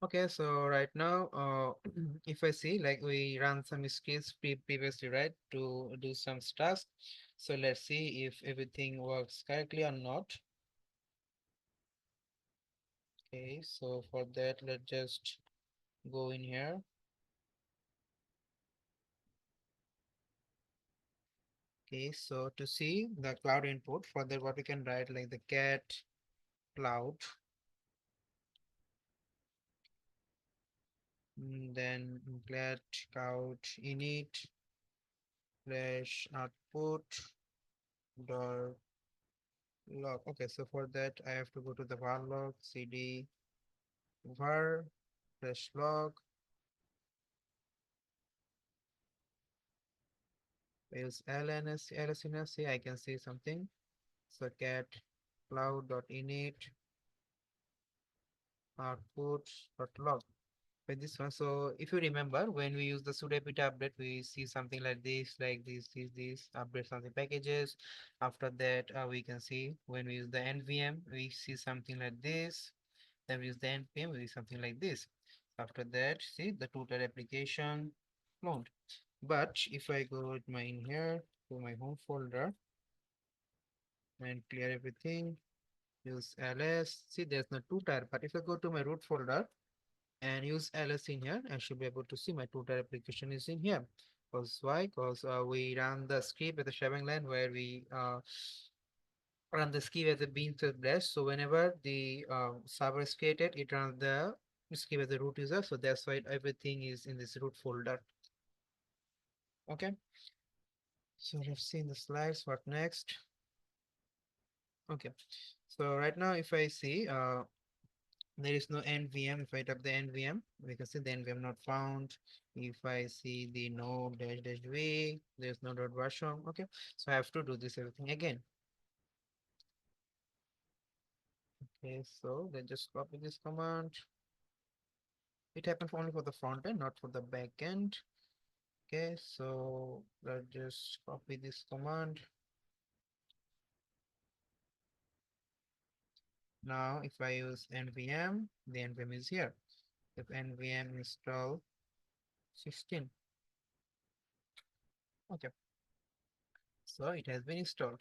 Okay, so right now, if I see like we run some scripts previously, right, to do some tasks. So let's see if everything works correctly or not. Okay, so for that, let's just go in here. Okay, so to see the cloud input, for that what we can write like the cat cloud, then cat cloud init slash output dot log. Okay, so for that I have to go to the var log cd var slash log. Use lsnc, I can see something. So cat cloud dot init output dot log. With this one, so if you remember, when we use the Sudapet update, we see something like this update something packages. After that, we can see when we use the NVM, we see something like this. Then we use the NPM, we see something like this. After that, see the total application cloned. But if I go with my in here to my home folder and clear everything, use ls. See, there's no tutor, but if I go to my root folder and use ls in here, I should be able to see my tutor application is in here. Because why? Because we run the script at the Shebang line where we run the script as a bean to blast. So whenever the server is created, it runs the script as a root user. So that's why everything is in this root folder. Okay. So let's see in the slides what next. Okay. So right now, if I see there is no NVM. If I type the NVM, we can see the NVM not found. If I see the node dash dash v, there's no dot version. Okay, so I have to do this everything again. Okay, so then just copy this command. It happens only for the front end, not for the back end. Okay, so let's just copy this command. Now, if I use NVM, the NVM is here. If NVM install 16. Okay, so it has been installed.